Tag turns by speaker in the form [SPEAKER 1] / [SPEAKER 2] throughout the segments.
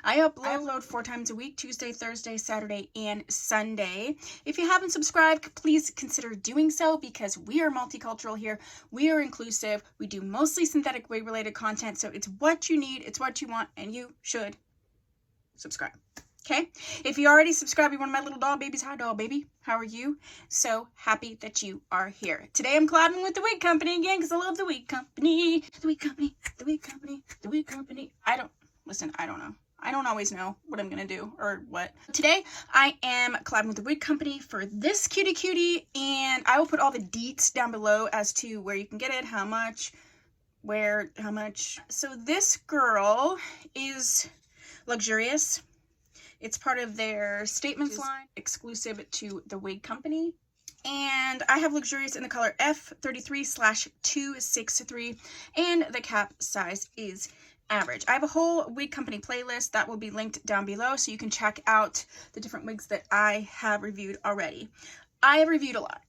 [SPEAKER 1] I upload 4 times a week, Tuesday, Thursday, Saturday, and Sunday. If you haven't subscribed, please consider doing so because we are multicultural here. We are inclusive. We do mostly synthetic wig related content. So it's what you need, it's what you want, and you should subscribe. Okay, if you already subscribed, you're one of my little doll babies. Hi, doll baby. How are you? So happy that you are here. Today I'm collabing with the Wig Company again because I love the Wig Company. The Wig Company, the Wig Company, the Wig Company. I don't know. I don't always know what I'm going to do or what. Today I am collabing with the Wig Company for this cutie, and I will put all the deets down below as to where you can get it, how much, where, how much. So this girl is luxurious. It's part of their statements line, exclusive to the Wig Company. And I have luxurious in the color F33/263, and the cap size is average. I have a whole Wig Company playlist that will be linked down below, so you can check out the different wigs that I have reviewed already. I have reviewed a lot.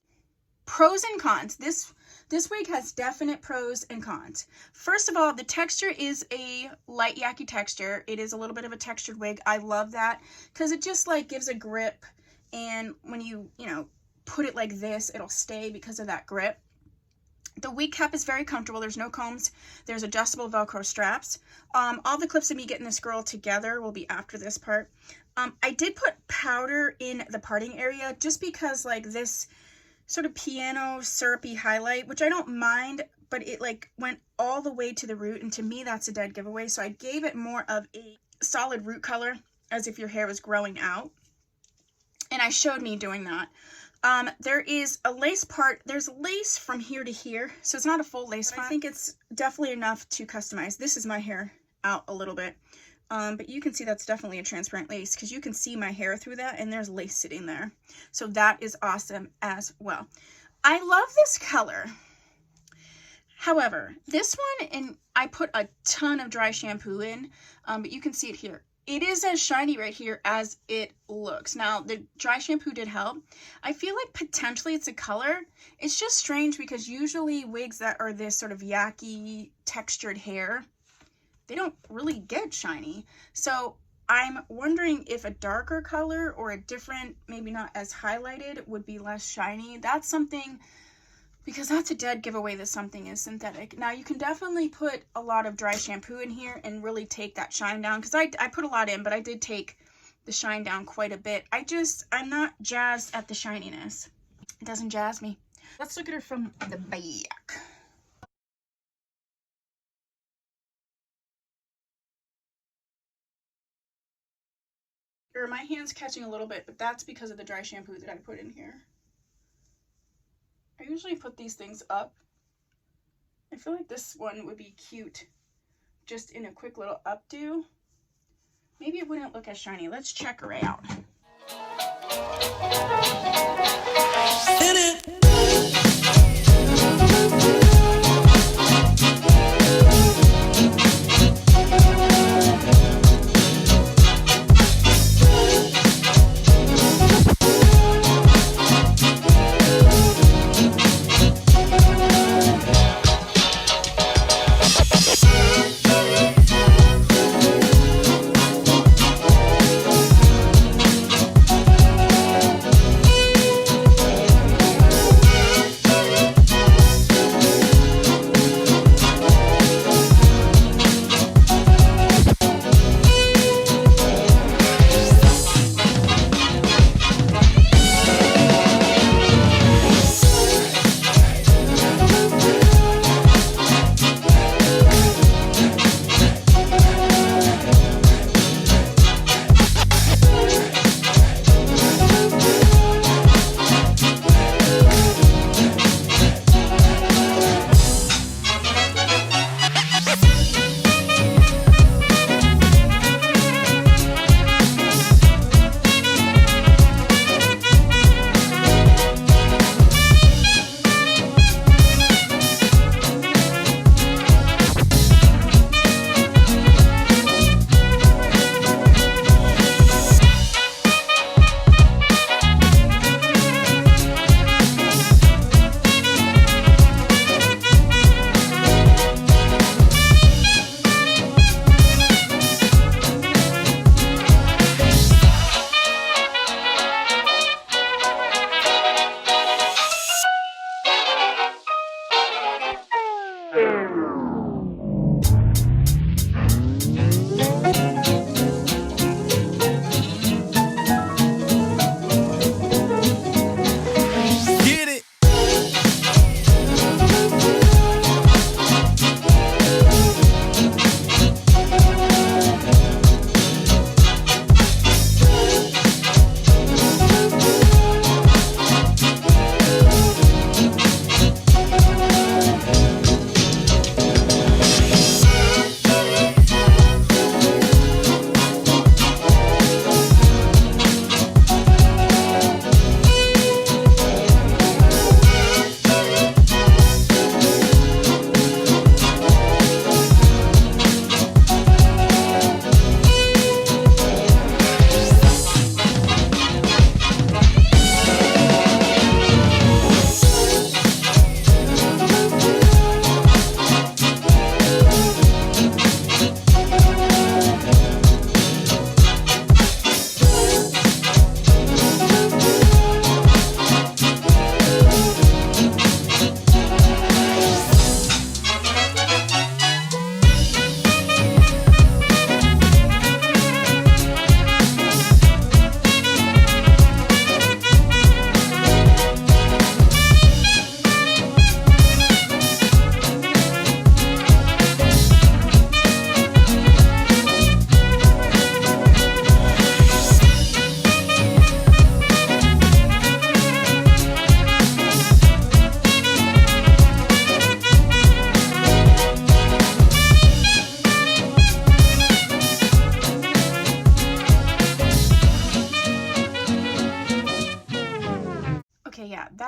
[SPEAKER 1] Pros and cons. This wig has definite pros and cons. First of all, the texture is a light yaki texture. It is a little bit of a textured wig. I love that because it just like gives a grip, and when you put it like this, it'll stay because of that grip. The wig cap is very comfortable. There's no combs. There's adjustable Velcro straps. All the clips of me getting this girl together will be after this part. I did put powder in the parting area just because like this sort of piano syrupy highlight, which I don't mind, but it like went all the way to the root, and to me that's a dead giveaway. So I gave it more of a solid root color as if your hair was growing out, and I showed me doing that. There is a lace part. There's lace from here to here, so it's not a full lace front. I think it's definitely enough to customize. This is my hair out a little bit, but you can see that's definitely a transparent lace because you can see my hair through that, and there's lace sitting there. So that is awesome as well. I love this color. However, this one, and I put a ton of dry shampoo in, but you can see it here. It is as shiny right here as it looks. Now, the dry shampoo did help. I feel like potentially it's a color. It's just strange because usually wigs that are this sort of yaki textured hair, they don't really get shiny. So I'm wondering if a darker color or a different, maybe not as highlighted, would be less shiny. That's something, because that's a dead giveaway that something is synthetic. Now you can definitely put a lot of dry shampoo in here and really take that shine down, because I put a lot in, but I did take the shine down quite a bit. I'm not jazzed at the shininess. It doesn't jazz me. Let's look at her from the back. My hand's catching a little bit, but that's because of the dry shampoo that I put in here. I usually put these things up. I feel like this one would be cute just in a quick little updo. Maybe it wouldn't look as shiny. Let's check her out.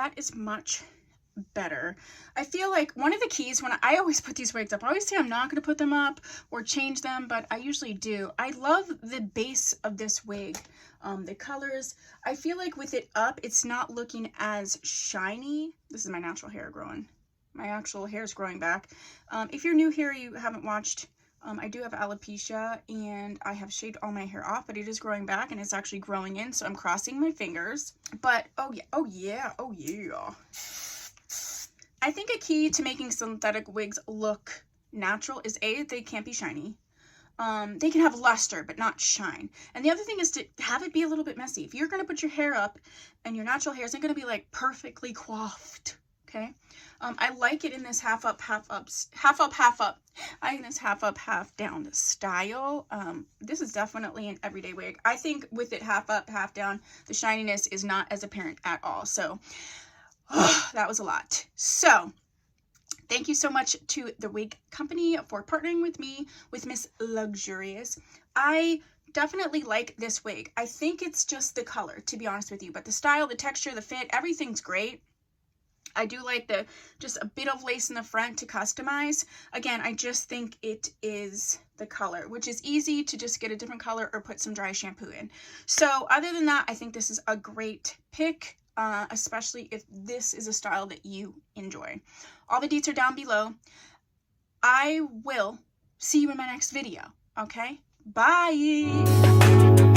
[SPEAKER 1] that is much better. I feel like one of the keys when I always put these wigs up, I always say I'm not going to put them up or change them, but I usually do. I love the base of this wig, the colors. I feel like with it up, it's not looking as shiny. This is my natural hair growing. My actual hair is growing back. If you're new here, you haven't watched, I do have alopecia and I have shaved all my hair off, but it is growing back and it's actually growing in, so I'm crossing my fingers. But oh yeah. I think a key to making synthetic wigs look natural is A, they can't be shiny. They can have luster, but not shine. And the other thing is to have it be a little bit messy. If you're going to put your hair up and your natural hair isn't going to be like perfectly coiffed, okay? I like it in this half up. I think this half up, half down style. This is definitely an everyday wig. I think with it half up, half down, the shininess is not as apparent at all. So that was a lot. So thank you so much to the Wig Company for partnering with me with Miss Luxurious. I definitely like this wig. I think it's just the color, to be honest with you, but the style, the texture, the fit, everything's great. I do like just a bit of lace in the front to customize. Again, I just think it is the color, which is easy to just get a different color or put some dry shampoo in. So other than that, I think this is a great pick, especially if this is a style that you enjoy. All the deets are down below. I will see you in my next video, okay? Bye!